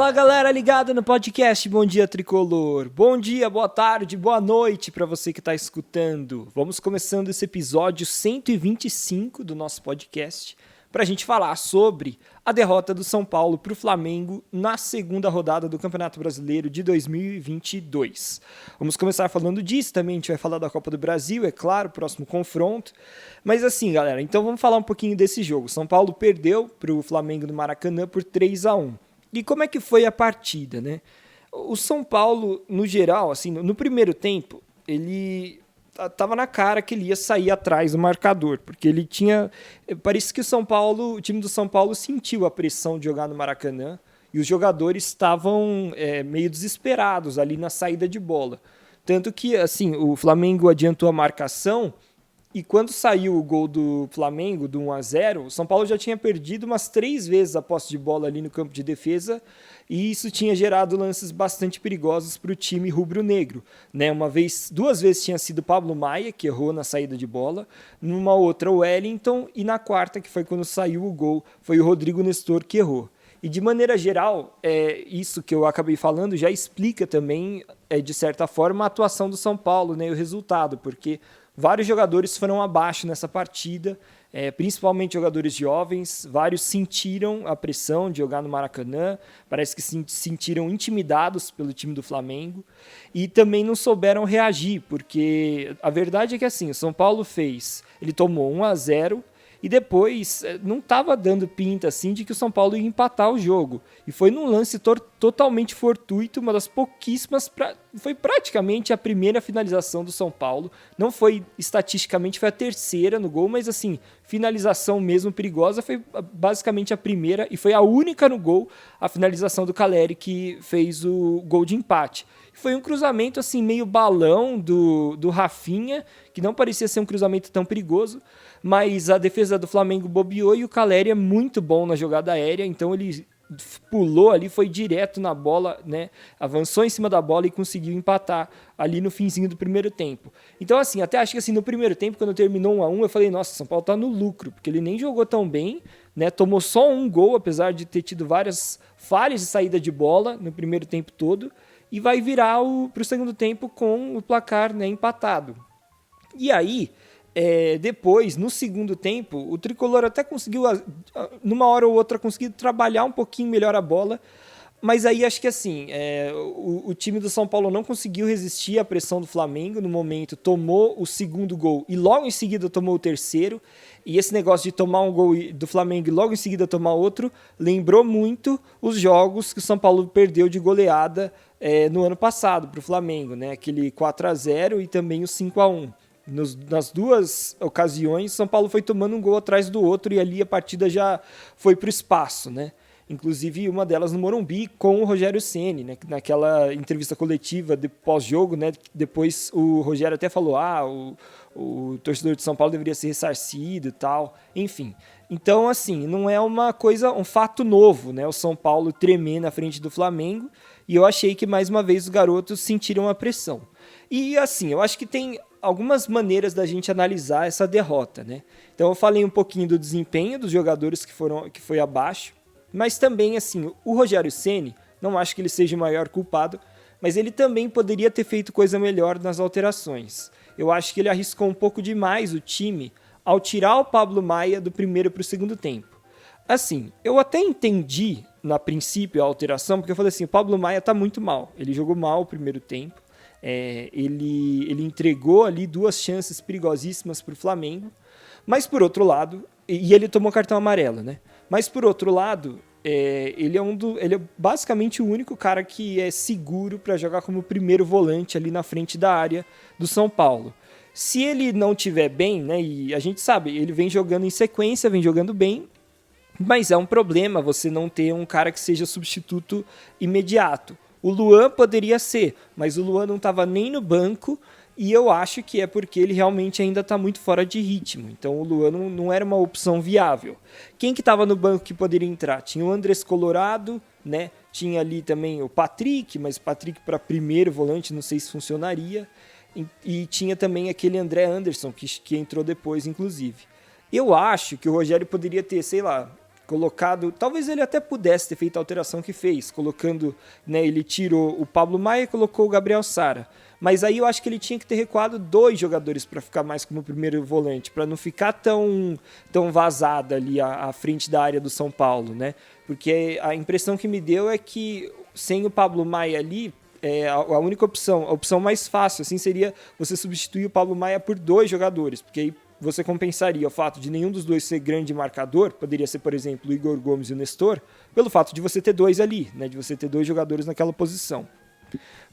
Fala galera ligada no podcast Bom Dia Tricolor. Bom dia, boa tarde, boa noite para você que está escutando. Vamos começando esse episódio 125 do nosso podcast para a gente falar sobre a derrota do São Paulo para o Flamengo na segunda rodada do Campeonato Brasileiro de 2022. Vamos começar falando disso, também a gente vai falar da Copa do Brasil, é claro, próximo confronto. Mas assim, galera, então vamos falar um pouquinho desse jogo. São Paulo perdeu para o Flamengo no Maracanã por 3-1. E como é que foi a partida, né? O São Paulo, no geral, assim, no primeiro tempo, ele tava na cara que ele ia sair atrás do marcador, porque ele tinha... Parece que o time do São Paulo sentiu a pressão de jogar no Maracanã e os jogadores estavam meio desesperados ali na saída de bola. Tanto que, assim, o Flamengo adiantou a marcação e quando saiu o gol do Flamengo, do 1-0, o São Paulo já tinha perdido umas 3 vezes a posse de bola ali no campo de defesa e isso tinha gerado lances bastante perigosos para o time rubro-negro, né? Duas vezes tinha sido o Pablo Maia, que errou na saída de bola, numa outra o Wellington e na quarta, que foi quando saiu o gol, foi o Rodrigo Nestor que errou. E de maneira geral, isso que eu acabei falando já explica também, de certa forma, a atuação do São Paulo, né, e o resultado, porque vários jogadores foram abaixo nessa partida, principalmente jogadores jovens, vários sentiram a pressão de jogar no Maracanã, parece que se sentiram intimidados pelo time do Flamengo e também não souberam reagir, porque a verdade é que assim, o São Paulo ele tomou 1-0, e depois não estava dando pinta assim de que o São Paulo ia empatar o jogo. E foi num lance totalmente fortuito, uma das pouquíssimas... Foi praticamente a primeira finalização do São Paulo. Não foi, estatisticamente, foi a terceira no gol, mas assim, finalização mesmo perigosa foi basicamente a primeira e foi a única no gol, a finalização do Caleri que fez o gol de empate. Foi um cruzamento assim meio balão do Rafinha, que não parecia ser um cruzamento tão perigoso, mas a defesa do Flamengo bobeou e o Caleri é muito bom na jogada aérea, então ele pulou ali, foi direto na bola, né? Avançou em cima da bola e conseguiu empatar ali no finzinho do primeiro tempo. Então assim, até acho que assim, no primeiro tempo, quando terminou 1-1, eu falei, nossa, São Paulo tá no lucro, porque ele nem jogou tão bem, né? Tomou só um gol, apesar de ter tido várias falhas de saída de bola no primeiro tempo todo, e vai virar para o segundo tempo com o placar, né, empatado. E aí, depois, no segundo tempo, o Tricolor até conseguiu, numa hora ou outra, conseguiu trabalhar um pouquinho melhor a bola, mas aí acho que assim, o time do São Paulo não conseguiu resistir à pressão do Flamengo, no momento tomou o segundo gol e logo em seguida tomou o terceiro, e esse negócio de tomar um gol do Flamengo e logo em seguida tomar outro, lembrou muito os jogos que o São Paulo perdeu de goleada no ano passado para o Flamengo, né? Aquele 4-0 e também o 5-1. Nas duas ocasiões, São Paulo foi tomando um gol atrás do outro e ali a partida já foi para o espaço, né? Inclusive uma delas no Morumbi com o Rogério Ceni, né? Naquela entrevista coletiva de pós-jogo, né? Depois o Rogério até falou, o torcedor de São Paulo deveria ser ressarcido e tal, enfim. Então, assim, não é um fato novo, né? O São Paulo tremer na frente do Flamengo, e eu achei que mais uma vez os garotos sentiram a pressão. E assim, eu acho que tem algumas maneiras da gente analisar essa derrota, né? Então eu falei um pouquinho do desempenho dos jogadores que foi abaixo, mas também assim, o Rogério Ceni, não acho que ele seja o maior culpado, mas ele também poderia ter feito coisa melhor nas alterações. Eu acho que ele arriscou um pouco demais o time ao tirar o Pablo Maia do primeiro para o segundo tempo. Assim, eu até entendi, na princípio, a alteração, porque eu falei assim, o Pablo Maia tá muito mal, ele jogou mal o primeiro tempo, ele entregou ali 2 chances perigosíssimas para o Flamengo, mas por outro lado, e ele tomou cartão amarelo, né? Mas por outro lado, ele é basicamente o único cara que é seguro para jogar como primeiro volante ali na frente da área do São Paulo. Se ele não tiver bem, né? E a gente sabe, ele vem jogando em sequência, vem jogando bem, mas é um problema você não ter um cara que seja substituto imediato. O Luan poderia ser, mas o Luan não estava nem no banco e eu acho que é porque ele realmente ainda está muito fora de ritmo. Então o Luan não era uma opção viável. Quem que estava no banco que poderia entrar? Tinha o Andrés Colorado, né? Tinha ali também o Patrick, mas o Patrick para primeiro volante não sei se funcionaria. E tinha também aquele André Anderson que entrou depois, inclusive. Eu acho que o Rogério poderia ter, sei lá, colocado, talvez ele até pudesse ter feito a alteração que fez, colocando, né, ele tirou o Pablo Maia e colocou o Gabriel Sara. Mas aí eu acho que ele tinha que ter recuado 2 jogadores para ficar mais como primeiro volante, para não ficar tão vazada ali à frente da área do São Paulo, né? Porque a impressão que me deu é que sem o Pablo Maia ali, a única opção, a opção mais fácil assim, seria você substituir o Pablo Maia por 2 jogadores, porque aí você compensaria o fato de nenhum dos dois ser grande marcador, poderia ser, por exemplo, o Igor Gomes e o Nestor, pelo fato de você ter 2 ali, né? De você ter 2 jogadores naquela posição.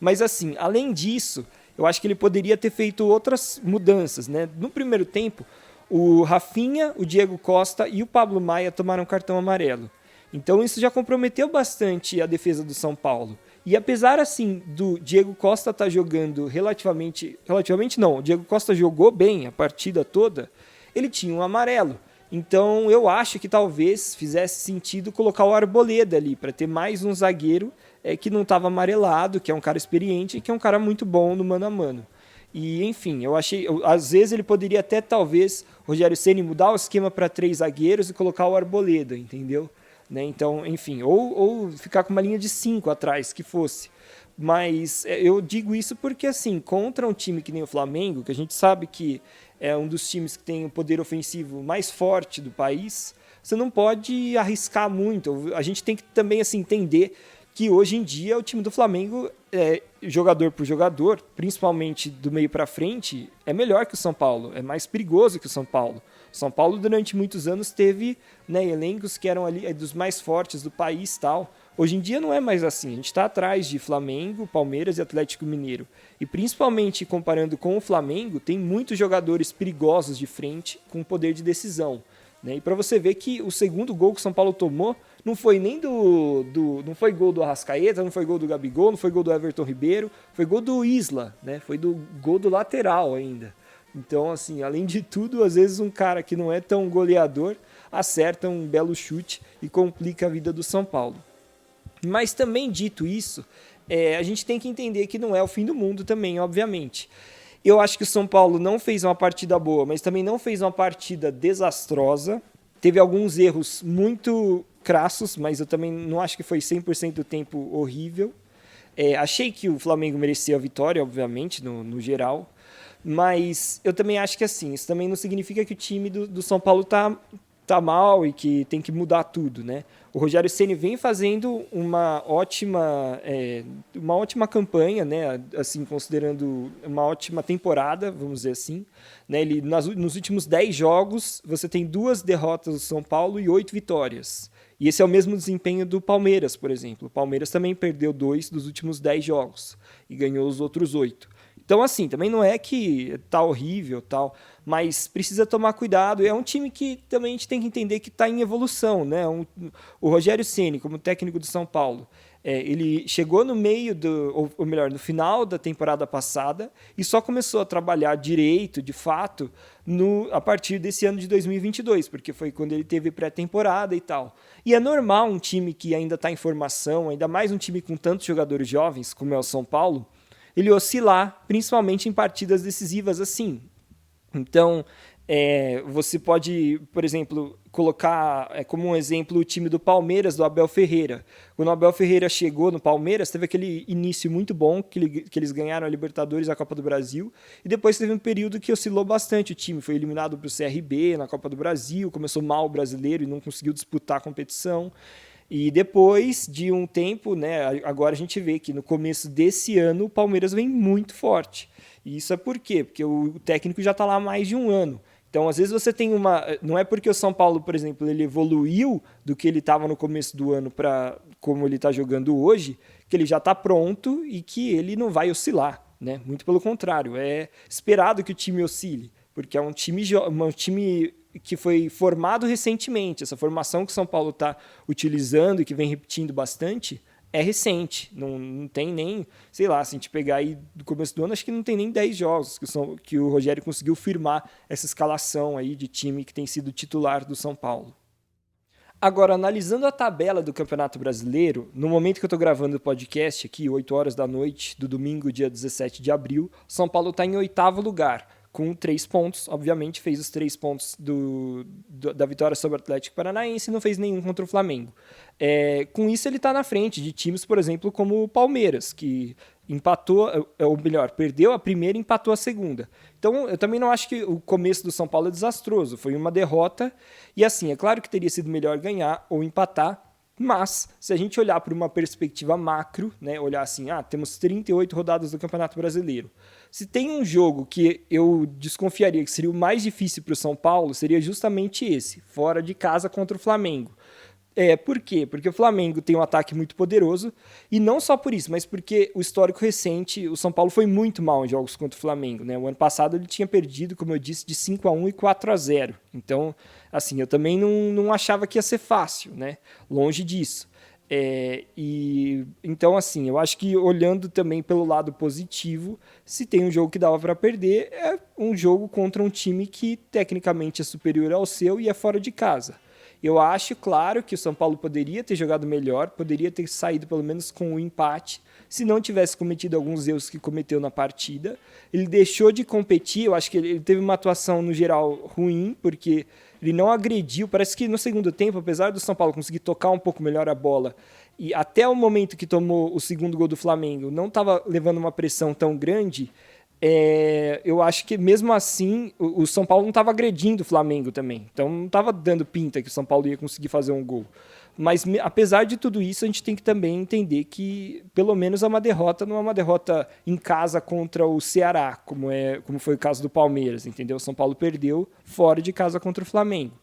Mas assim, além disso, eu acho que ele poderia ter feito outras mudanças, né? No primeiro tempo, o Rafinha, o Diego Costa e o Pablo Maia tomaram cartão amarelo. Então isso já comprometeu bastante a defesa do São Paulo. E apesar assim do Diego Costa estar jogando relativamente não, o Diego Costa jogou bem a partida toda, ele tinha um amarelo. Então eu acho que talvez fizesse sentido colocar o Arboleda ali, para ter mais um zagueiro que não estava amarelado, que é um cara experiente e que é um cara muito bom no mano a mano. E enfim, às vezes ele poderia até talvez, Rogério Ceni, mudar o esquema para 3 zagueiros e colocar o Arboleda, entendeu? Né? Então, enfim, ou ficar com uma linha de 5 atrás, que fosse. Mas eu digo isso porque, assim, contra um time que nem o Flamengo, que a gente sabe que é um dos times que tem o poder ofensivo mais forte do país, você não pode arriscar muito. A gente tem que também assim, entender que hoje em dia o time do Flamengo, jogador por jogador, principalmente do meio para frente, é melhor que o São Paulo, é mais perigoso que o São Paulo. O São Paulo durante muitos anos teve, né, elencos que eram ali dos mais fortes do país, tal. Hoje em dia não é mais assim, a gente está atrás de Flamengo, Palmeiras e Atlético Mineiro. E principalmente comparando com o Flamengo, tem muitos jogadores perigosos de frente com poder de decisão. Né? E para você ver que o segundo gol que o São Paulo tomou não foi nem não foi gol do Arrascaeta, não foi gol do Gabigol, não foi gol do Everton Ribeiro, foi gol do Isla, né? Foi gol do lateral ainda. Então, assim, além de tudo, às vezes um cara que não é tão goleador acerta um belo chute e complica a vida do São Paulo. Mas também dito isso, a gente tem que entender que não é o fim do mundo também, obviamente. Eu acho que o São Paulo não fez uma partida boa, mas também não fez uma partida desastrosa. Teve alguns erros muito crassos, mas eu também não acho que foi 100% do tempo horrível. Achei que o Flamengo merecia a vitória, obviamente, no geral. Mas eu também acho que assim, isso também não significa que o time do São Paulo tá mal e que tem que mudar tudo, né? O Rogério Ceni vem fazendo uma ótima campanha, né? Assim, considerando uma ótima temporada, vamos dizer assim. Né? Ele, nos últimos 10 jogos, você tem 2 derrotas do São Paulo e 8 vitórias. E esse é o mesmo desempenho do Palmeiras, por exemplo. O Palmeiras também perdeu 2 dos últimos 10 jogos e ganhou os outros 8. Então, assim, também não é que tá horrível, tal, mas precisa tomar cuidado. É um time que também a gente tem que entender que está em evolução, né? O Rogério Ceni, como técnico do São Paulo, ele chegou no meio ou melhor, no final da temporada passada e só começou a trabalhar direito, de fato, a partir desse ano de 2022, porque foi quando ele teve pré-temporada e tal. E é normal um time que ainda está em formação, ainda mais um time com tantos jogadores jovens, como é o São Paulo, ele oscilar, principalmente em partidas decisivas assim. Então, você pode, por exemplo, colocar como um exemplo o time do Palmeiras, do Abel Ferreira. Quando o Abel Ferreira chegou no Palmeiras, teve aquele início muito bom, que eles ganharam a Libertadores, a Copa do Brasil, e depois teve um período que oscilou bastante. O time foi eliminado para o CRB na Copa do Brasil, começou mal o brasileiro e não conseguiu disputar a competição. E depois de um tempo, né, agora a gente vê que no começo desse ano o Palmeiras vem muito forte. E isso é por quê? Porque o técnico já está lá há mais de um ano. Então, às vezes você tem não é porque o São Paulo, por exemplo, ele evoluiu do que ele estava no começo do ano para como ele está jogando hoje, que ele já está pronto e que ele não vai oscilar. Né? Muito pelo contrário, é esperado que o time oscile, porque é um time que foi formado recentemente. Essa formação que o São Paulo está utilizando e que vem repetindo bastante é recente. Não tem nem, sei lá, se a gente pegar aí do começo do ano, acho que não tem nem 10 jogos que o Rogério conseguiu firmar essa escalação aí de time que tem sido titular do São Paulo. Agora, analisando a tabela do Campeonato Brasileiro, no momento que eu estou gravando o podcast aqui, 8 horas da noite do domingo, dia 17 de abril, São Paulo está em 8º lugar, com 3 pontos. Obviamente fez os 3 pontos da vitória sobre o Atlético Paranaense e não fez nenhum contra o Flamengo. Com isso ele está na frente de times, por exemplo, como o Palmeiras, que empatou, ou melhor, perdeu a primeira e empatou a segunda. Então eu também não acho que o começo do São Paulo é desastroso, foi uma derrota, e assim, é claro que teria sido melhor ganhar ou empatar, mas se a gente olhar para uma perspectiva macro, né, olhar assim, temos 38 rodadas do Campeonato Brasileiro. Se tem um jogo que eu desconfiaria que seria o mais difícil para o São Paulo, seria justamente esse, fora de casa contra o Flamengo. Por quê? Porque o Flamengo tem um ataque muito poderoso, e não só por isso, mas porque o histórico recente, o São Paulo foi muito mal em jogos contra o Flamengo, né? O ano passado ele tinha perdido, como eu disse, de 5-1 e 4-0. Então, assim, eu também não achava que ia ser fácil, né? Longe disso. Então, assim, eu acho que olhando também pelo lado positivo, se tem um jogo que dava para perder, é um jogo contra um time que tecnicamente é superior ao seu e é fora de casa. Eu acho, claro, que o São Paulo poderia ter jogado melhor, poderia ter saído pelo menos com o empate, se não tivesse cometido alguns erros que cometeu na partida. Ele deixou de competir, eu acho que ele teve uma atuação, no geral, ruim, porque ele não agrediu. Parece que no segundo tempo, apesar do São Paulo conseguir tocar um pouco melhor a bola, e até o momento que tomou o segundo gol do Flamengo, não estava levando uma pressão tão grande. Eu acho que mesmo assim o São Paulo não estava agredindo o Flamengo também, então não estava dando pinta que o São Paulo ia conseguir fazer um gol. Mas apesar de tudo isso, a gente tem que também entender que pelo menos é uma derrota, não é uma derrota em casa contra o Ceará, como foi o caso do Palmeiras, entendeu? O São Paulo perdeu fora de casa contra o Flamengo.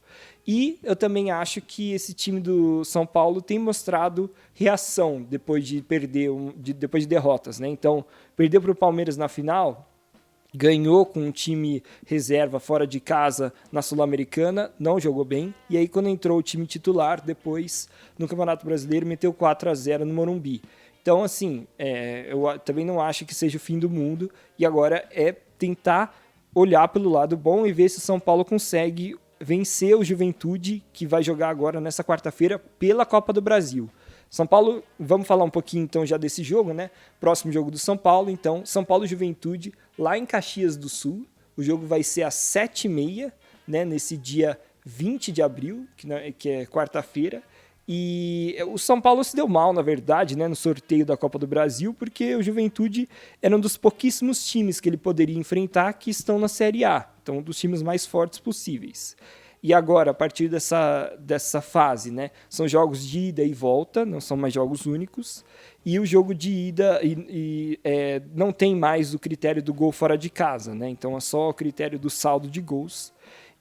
E eu também acho que esse time do São Paulo tem mostrado reação depois de perder, depois de derrotas, né? Então, perdeu para o Palmeiras na final, ganhou com um time reserva fora de casa na Sul-Americana, não jogou bem, e aí quando entrou o time titular, depois no Campeonato Brasileiro, meteu 4-0 no Morumbi. Então, assim, eu também não acho que seja o fim do mundo, e agora é tentar olhar pelo lado bom e ver se o São Paulo consegue vencer o Juventude, que vai jogar agora nessa quarta-feira pela Copa do Brasil. São Paulo, vamos falar um pouquinho então já desse jogo, né? Próximo jogo do São Paulo, então, São Paulo e Juventude, lá em Caxias do Sul. O jogo vai ser às 7h30, né? Nesse dia 20 de abril, que é quarta-feira. E o São Paulo se deu mal, na verdade, né, no sorteio da Copa do Brasil, porque o Juventude era um dos pouquíssimos times que ele poderia enfrentar que estão na Série A. Então, um dos times mais fortes possíveis. E agora, a partir dessa fase, né, são jogos de ida e volta, não são mais jogos únicos. E o jogo de ida não tem mais o critério do gol fora de casa, né? Então é só o critério do saldo de gols.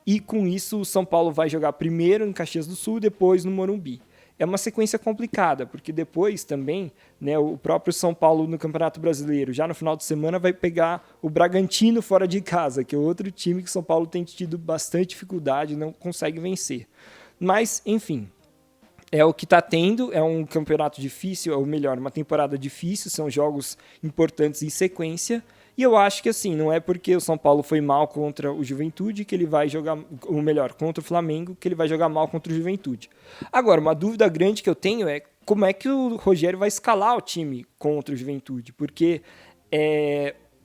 E com isso, o São Paulo vai jogar primeiro em Caxias do Sul, depois no Morumbi. É uma sequência complicada, porque depois também, né, o próprio São Paulo no Campeonato Brasileiro, já no final de semana, vai pegar o Bragantino fora de casa, que é outro time que o São Paulo tem tido bastante dificuldade e não consegue vencer. Mas, enfim, é o que está tendo, é um campeonato difícil, ou melhor, uma temporada difícil, são jogos importantes em sequência. E eu acho que assim, não é porque o São Paulo foi mal contra o Juventude que ele vai jogar, ou melhor, contra o Flamengo, que ele vai jogar mal contra o Juventude. Agora, uma dúvida grande que eu tenho é como é que o Rogério vai escalar o time contra o Juventude, porque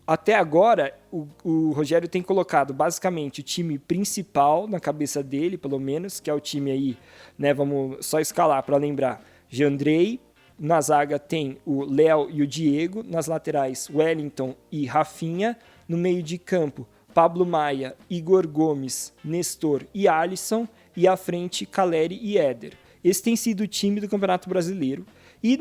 até agora o Rogério tem colocado basicamente o time principal na cabeça dele, pelo menos, que é o time aí, né, vamos só escalar para lembrar, Jandrei. Na zaga tem o Léo e o Diego, nas laterais Wellington e Rafinha, no meio de campo Pablo Maia, Igor Gomes, Nestor e Alisson, e à frente Caleri e Éder. Esse tem sido o time do Campeonato Brasileiro, e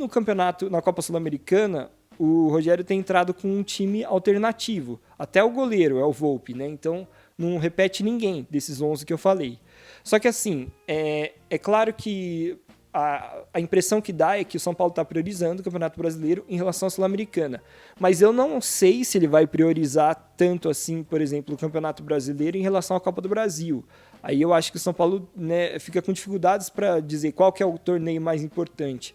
na Copa Sul-Americana o Rogério tem entrado com um time alternativo, até o goleiro é o Volpi, né? Então não repete ninguém desses 11 que eu falei. Só que assim, é claro que a impressão que dá é que o São Paulo está priorizando o Campeonato Brasileiro em relação à Sul-Americana. Mas eu não sei se ele vai priorizar tanto assim, por exemplo, o Campeonato Brasileiro em relação à Copa do Brasil. Aí eu acho que o São Paulo, né, fica com dificuldades para dizer qual que é o torneio mais importante.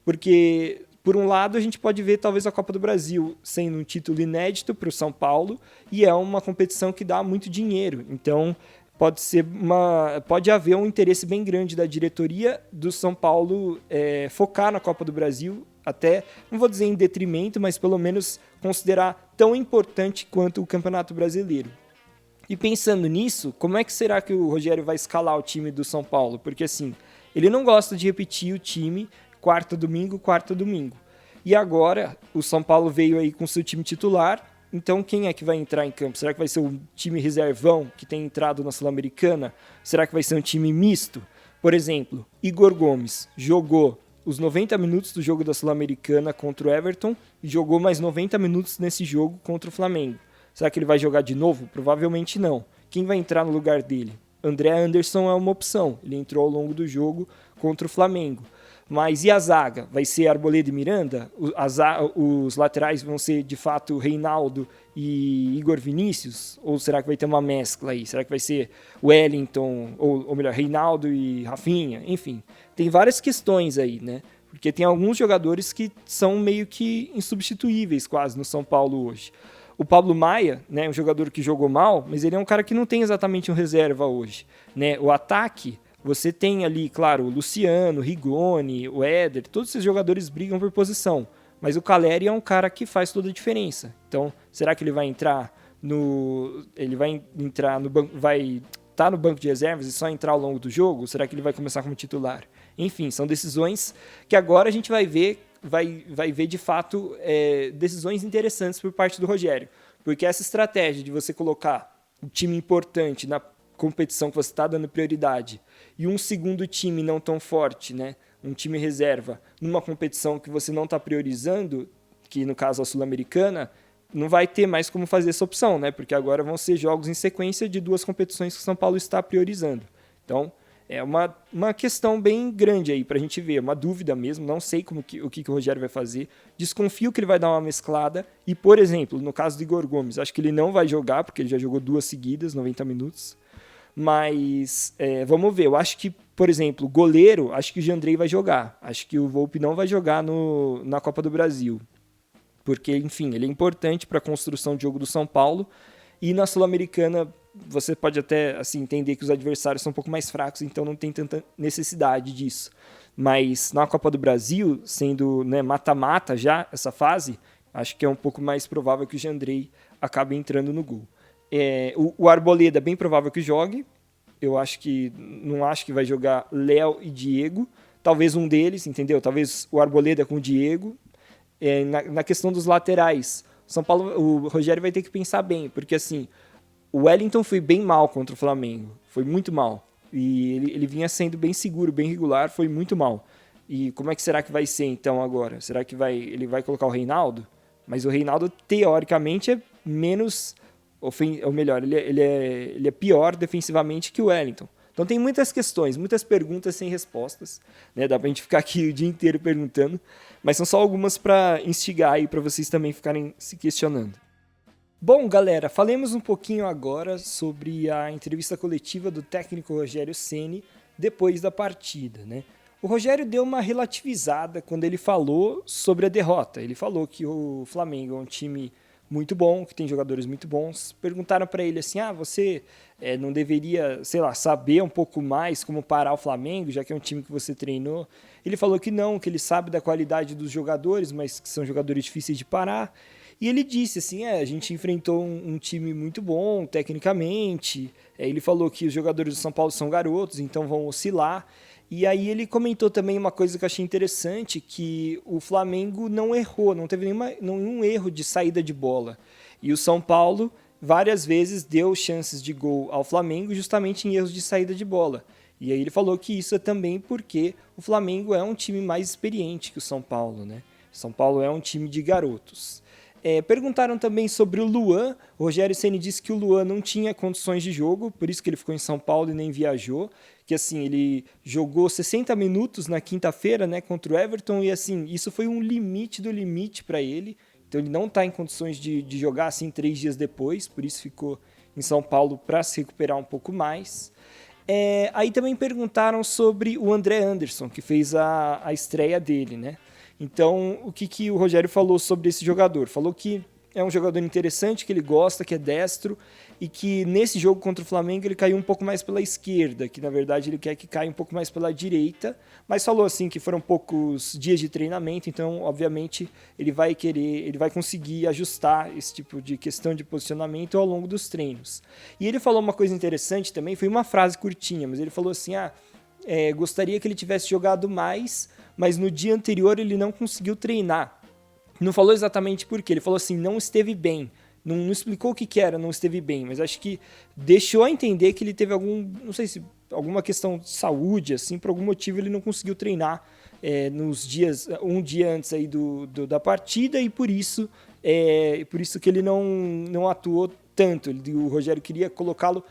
Porque, por um lado, a gente pode ver talvez a Copa do Brasil sendo um título inédito para o São Paulo e é uma competição que dá muito dinheiro. Então, pode haver um interesse bem grande da diretoria do São Paulo focar na Copa do Brasil, até, não vou dizer em detrimento, mas pelo menos considerar tão importante quanto o Campeonato Brasileiro. E pensando nisso, como é que será que o Rogério vai escalar o time do São Paulo? Porque assim, ele não gosta de repetir o time quarta, domingo. E agora, o São Paulo veio aí com seu time titular, então quem é que vai entrar em campo? Será que vai ser um time reservão que tem entrado na Sul-Americana? Será que vai ser um time misto? Por exemplo, Igor Gomes jogou os 90 minutos do jogo da Sul-Americana contra o Everton e jogou mais 90 minutos nesse jogo contra o Flamengo. Será que ele vai jogar de novo? Provavelmente não. Quem vai entrar no lugar dele? André Anderson é uma opção. Ele entrou ao longo do jogo contra o Flamengo. Mas e a zaga? Vai ser Arboleda e Miranda? Os laterais vão ser, de fato, Reinaldo e Igor Vinícius? Ou será que vai ter uma mescla aí? Será que vai ser Wellington, ou melhor, Reinaldo e Rafinha? Enfim, tem várias questões aí, né? Porque tem alguns jogadores que são meio que insubstituíveis quase no São Paulo hoje. O Pablo Maia, né, um jogador que jogou mal, mas ele é um cara que não tem exatamente um reserva hoje, né? O ataque, você tem ali, claro, o Luciano, o Rigoni, o Éder, todos esses jogadores brigam por posição, mas o Calleri é um cara que faz toda a diferença. Então, será que ele vai entrar no banco, vai estar no banco de reservas e só entrar ao longo do jogo? Será que ele vai começar como titular? Enfim, são decisões que agora a gente vai ver de fato decisões interessantes por parte do Rogério, porque essa estratégia de você colocar um time importante na competição que você está dando prioridade e um segundo time não tão forte, né, um time reserva, numa competição que você não está priorizando, que no caso a Sul-Americana, não vai ter mais como fazer essa opção, né, porque agora vão ser jogos em sequência de duas competições que o São Paulo está priorizando. Então, é uma questão bem grande aí pra gente ver, uma dúvida mesmo, não sei o que o Rogério vai fazer, desconfio que ele vai dar uma mesclada e, por exemplo, no caso do Igor Gomes, acho que ele não vai jogar, porque ele já jogou 2 seguidas, 90 minutos, mas vamos ver, eu acho que, por exemplo, goleiro, acho que o Jandrei vai jogar, acho que o Volpi não vai jogar na Copa do Brasil, porque, enfim, ele é importante para a construção de jogo do São Paulo e na Sul-Americana você pode até assim, entender que os adversários são um pouco mais fracos, então não tem tanta necessidade disso. Mas na Copa do Brasil, sendo, né, mata-mata já essa fase, acho que é um pouco mais provável que o Jandrei acabe entrando no gol. O Arboleda é bem provável que jogue. Eu não acho que vai jogar Léo e Diego. Talvez um deles, entendeu? Talvez o Arboleda com o Diego. Na questão dos laterais, o Rogério vai ter que pensar bem, porque assim, o Wellington foi bem mal contra o Flamengo, foi muito mal. E ele vinha sendo bem seguro, bem regular, foi muito mal. E como é que será que vai ser então agora? Será que ele vai colocar o Reinaldo? Mas o Reinaldo, teoricamente, é menos... Ou melhor, ele é pior defensivamente que o Wellington. Então tem muitas questões, muitas perguntas sem respostas, né? Dá pra gente ficar aqui o dia inteiro perguntando, mas são só algumas para instigar aí para vocês também ficarem se questionando. Bom, galera, falemos um pouquinho agora sobre a entrevista coletiva do técnico Rogério Ceni depois da partida, né? O Rogério deu uma relativizada quando ele falou sobre a derrota. Ele falou que o Flamengo é um time muito bom, que tem jogadores muito bons. Perguntaram para ele assim, você não deveria, sei lá, saber um pouco mais como parar o Flamengo, já que é um time que você treinou? Ele falou que não, que ele sabe da qualidade dos jogadores, mas que são jogadores difíceis de parar. E ele disse assim, a gente enfrentou um time muito bom tecnicamente. Ele falou que os jogadores do São Paulo são garotos, então vão oscilar. E aí ele comentou também uma coisa que eu achei interessante, que o Flamengo não errou, não teve nenhum erro de saída de bola. E o São Paulo várias vezes deu chances de gol ao Flamengo justamente em erros de saída de bola. E aí ele falou que isso é também porque o Flamengo é um time mais experiente que o São Paulo, né? O São Paulo é um time de garotos. Perguntaram também sobre o Luan. O Rogério Ceni disse que o Luan não tinha condições de jogo, por isso que ele ficou em São Paulo e nem viajou. Que assim, ele jogou 60 minutos na quinta-feira, né, contra o Everton, e assim, isso foi um limite do limite para ele. Então ele não está em condições de jogar assim 3 dias depois, por isso ficou em São Paulo para se recuperar um pouco mais. Aí também perguntaram sobre o André Anderson, que fez a estreia dele, né? Então, o que o Rogério falou sobre esse jogador? Falou que é um jogador interessante, que ele gosta, que é destro, e que nesse jogo contra o Flamengo ele caiu um pouco mais pela esquerda, que na verdade ele quer que caia um pouco mais pela direita, mas falou assim que foram poucos dias de treinamento, então obviamente ele vai conseguir ajustar esse tipo de questão de posicionamento ao longo dos treinos. E ele falou uma coisa interessante também, foi uma frase curtinha, mas ele falou assim, gostaria que ele tivesse jogado mais, mas no dia anterior ele não conseguiu treinar. Não falou exatamente por quê, ele falou assim, não esteve bem. Não explicou o que era, não esteve bem, mas acho que deixou a entender que ele teve alguma questão de saúde, assim, por algum motivo ele não conseguiu treinar nos dias, um dia antes aí da partida, e por isso que ele não atuou tanto. O Rogério queria colocá-lo,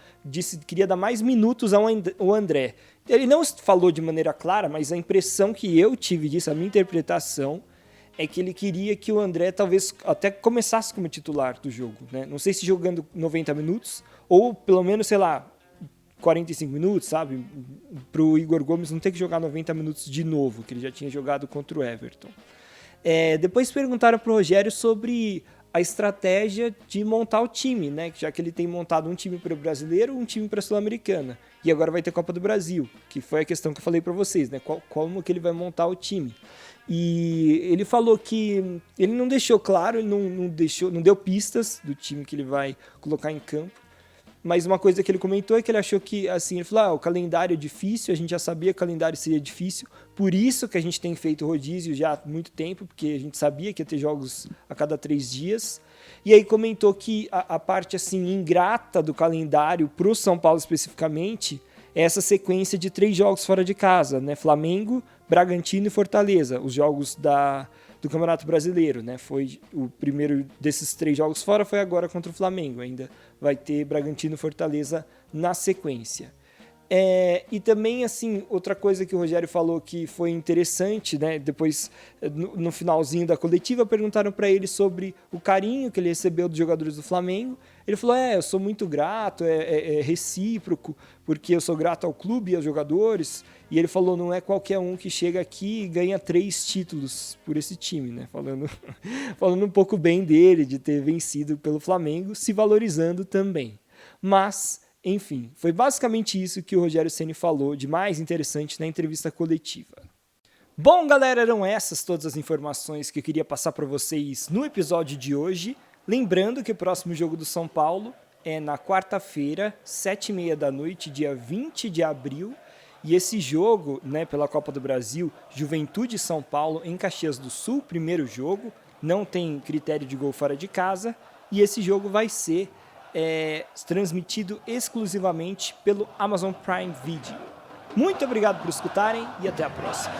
queria dar mais minutos ao André. Ele não falou de maneira clara, mas a impressão que eu tive disso, a minha interpretação, é que ele queria que o André talvez até começasse como titular do jogo, né? Não sei se jogando 90 minutos, ou pelo menos, 45 minutos, sabe? Para o Igor Gomes não ter que jogar 90 minutos de novo, que ele já tinha jogado contra o Everton. Depois perguntaram para o Rogério sobre a estratégia de montar o time, né? Já que ele tem montado um time para o Brasileiro, um time para a Sul-Americana, e agora vai ter Copa do Brasil, que foi a questão que eu falei para vocês, né? Como que ele vai montar o time. E ele falou que ele não deixou claro, ele não deu pistas do time que ele vai colocar em campo, mas uma coisa que ele comentou é que ele achou que, assim, ele falou, o calendário é difícil, a gente já sabia que o calendário seria difícil, por isso que a gente tem feito rodízio já há muito tempo, porque a gente sabia que ia ter jogos a cada 3 dias, e aí comentou que a parte, assim, ingrata do calendário para o São Paulo especificamente é essa sequência de 3 jogos fora de casa, né? Flamengo, Bragantino e Fortaleza, os jogos do Campeonato Brasileiro, né? Foi o primeiro desses 3 jogos fora, foi agora contra o Flamengo, ainda vai ter Bragantino e Fortaleza na sequência. E também, assim, outra coisa que o Rogério falou que foi interessante, né? Depois, no finalzinho da coletiva, perguntaram para ele sobre o carinho que ele recebeu dos jogadores do Flamengo. Ele falou, eu sou muito grato, é recíproco, porque eu sou grato ao clube e aos jogadores. E ele falou, não é qualquer um que chega aqui e ganha 3 títulos por esse time, né? Falando um pouco bem dele, de ter vencido pelo Flamengo, se valorizando também. Mas, enfim, foi basicamente isso que o Rogério Ceni falou de mais interessante na entrevista coletiva. Bom, galera, eram essas todas as informações que eu queria passar para vocês no episódio de hoje. Lembrando que o próximo jogo do São Paulo é na quarta-feira, 7h30 da noite, dia 20 de abril. E esse jogo, né, pela Copa do Brasil, Juventude e São Paulo em Caxias do Sul, primeiro jogo, não tem critério de gol fora de casa. E esse jogo vai ser transmitido exclusivamente pelo Amazon Prime Video. Muito obrigado por escutarem e até a próxima.